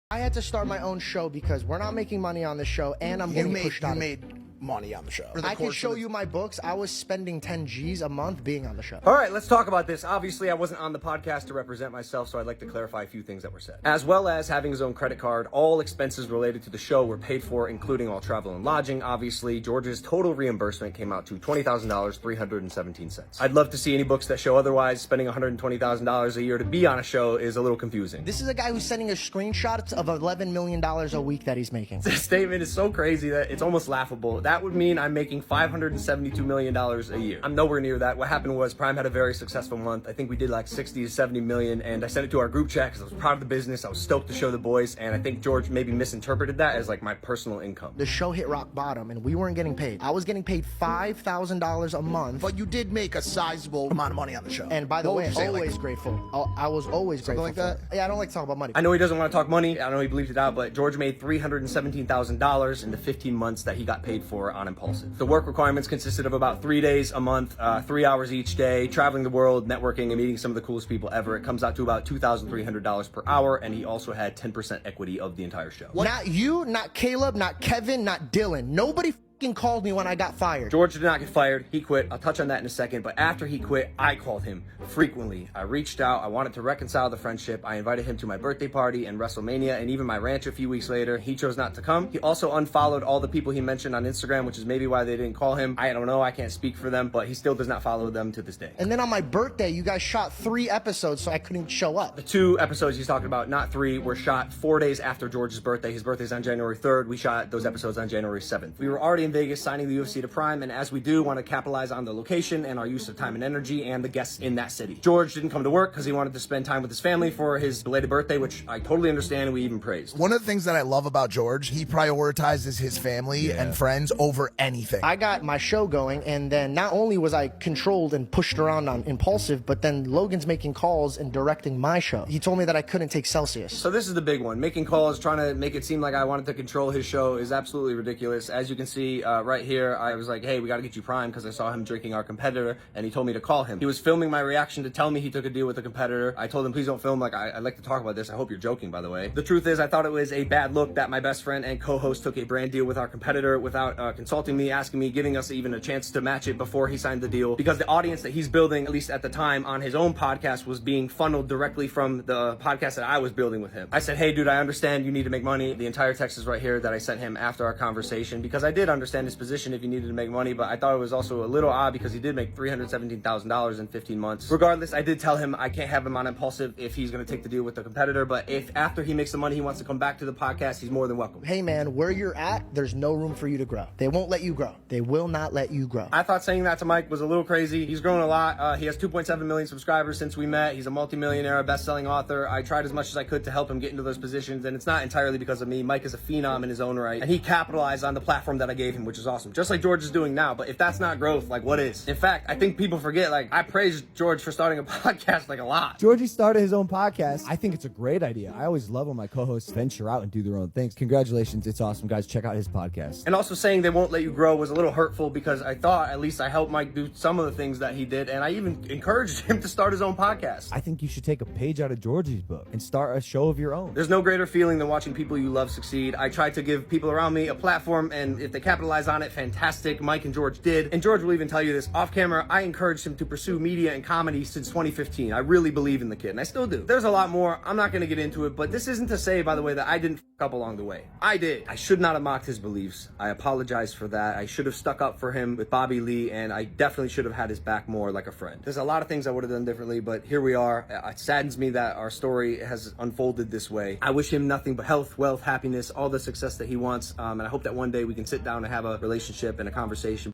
I had to start my own show because we're not making money on the show, and I'm getting pushed out. You made money on the show. I can show you my books. I was spending 10 G's a month being on the show. All right, let's talk about this. Obviously, I wasn't on the podcast to represent myself, so I'd like to clarify a few things that were said. As well as having his own credit card, all expenses related to the show were paid for, including all travel and lodging. Obviously, George's total reimbursement came out to $20,000, 317 cents. I'd love to see any books that show otherwise. Spending $120,000 a year to be on a show is a little confusing. This is a guy who's sending us screenshots of $11 million a week that he's making. This statement is so crazy that it's almost laughable. That would mean I'm making $572 million a year. I'm nowhere near that. What happened was Prime had a very successful month. I think we did like 60 to 70 million, and I sent it to our group chat because I was proud of the business. I was stoked to show the boys, and I think George maybe misinterpreted that as like my personal income. The show hit rock bottom, and we weren't getting paid. I was getting paid $5,000 a month. But you did make a sizable amount of money on the show. And by the way, Say, always like, grateful. I was always grateful like for that? it. Yeah, I don't like to talk about money. I know he doesn't want to talk money. I know he believes it out, but George made $317,000 in the 15 months that he got paid for on Impulsive. The work requirements consisted of about 3 days a month, 3 hours each day, traveling the world, networking, and meeting some of the coolest people ever. It comes out to about $2,300 per hour, and he also had 10% equity of the entire show. Not you, not Caleb, not Kevin, not Dylan. Nobody called me when I got fired. George did not get fired. He quit. I'll touch on that in a second. But after he quit, I called him frequently. I reached out. I wanted to reconcile the friendship. I invited him to my birthday party and WrestleMania and even my ranch a few weeks later. He chose not to come. He also unfollowed all the people he mentioned on Instagram, which is maybe why they didn't call him. I don't know. I can't speak for them, but he still does not follow them to this day. And then on my birthday, you guys shot 3 episodes, so I couldn't show up. The 2 episodes he's talking about, not 3, were shot 4 days after George's birthday. His birthday's on January 3rd. We shot those episodes on January 7th. We were already in Vegas signing the UFC to Prime, and as we do, want to capitalize on the location and our use of time and energy and the guests in that city. George didn't come to work because he wanted to spend time with his family for his belated birthday, which I totally understand and we even praised. One of the things that I love about George, he prioritizes his family and friends over anything. I got my show going, and then not only was I controlled and pushed around on Impulsive, but then Logan's making calls and directing my show. He told me that I couldn't take Celsius. So this is the big one. Making calls, trying to make it seem like I wanted to control his show is absolutely ridiculous. As you can see right here, I was like, hey, we got to get you Prime because I saw him drinking our competitor, and he told me to call him. He was filming my reaction to tell me he took a deal with a competitor. I told him, please don't film. Like, I'd like to talk about this. I hope you're joking, by the way. The truth is, I thought it was a bad look that my best friend and co-host took a brand deal with our competitor without consulting me, asking me, giving us even a chance to match it before he signed the deal, because the audience that he's building, at least at the time, on his own podcast was being funneled directly from the podcast that I was building with him. I said, hey, dude, I understand you need to make money. The entire text is right here that I sent him after our conversation, because I did understand his position if he needed to make money, but I thought it was also a little odd because he did make $317,000 in 15 months. Regardless, I did tell him I can't have him on Impulsive if he's going to take the deal with the competitor, but if after he makes the money he wants to come back to the podcast, he's more than welcome. Hey man, where you're at, there's no room for you to grow. They won't let you grow. They will not let you grow. I thought saying that to Mike was a little crazy. He's grown a lot. He has 2.7 million subscribers since we met. He's a multimillionaire, a best-selling author. I tried as much as I could to help him get into those positions, and it's not entirely because of me. Mike is a phenom in his own right, and he capitalized on the platform that I gave him, which is awesome. Just like George is doing now, but if that's not growth, like what is? In fact, I think people forget, like, I praised George for starting a podcast like a lot. Georgie started his own podcast. I think it's a great idea. I always love when my co-hosts venture out and do their own things. Congratulations. It's awesome, guys. Check out his podcast. And also saying they won't let you grow was a little hurtful because I thought at least I helped Mike do some of the things that he did, and I even encouraged him to start his own podcast. I think you should take a page out of Georgie's book and start a show of your own. There's no greater feeling than watching people you love succeed. I tried to give people around me a platform, and if they capitalize on it, fantastic. Mike and George did. And George will even tell you this off camera. I encouraged him to pursue media and comedy since 2015. I really believe in the kid, and I still do. There's a lot more. I'm not going to get into it, but this isn't to say, by the way, that I didn't up along the way. I did. I should not have mocked his beliefs. I apologize for that. I should have stuck up for him with Bobby Lee, and I definitely should have had his back more like a friend. There's a lot of things I would have done differently, but here we are. It saddens me that our story has unfolded this way. I wish him nothing but health, wealth, happiness, all the success that he wants, and I hope that one day we can sit down and have a relationship and a conversation.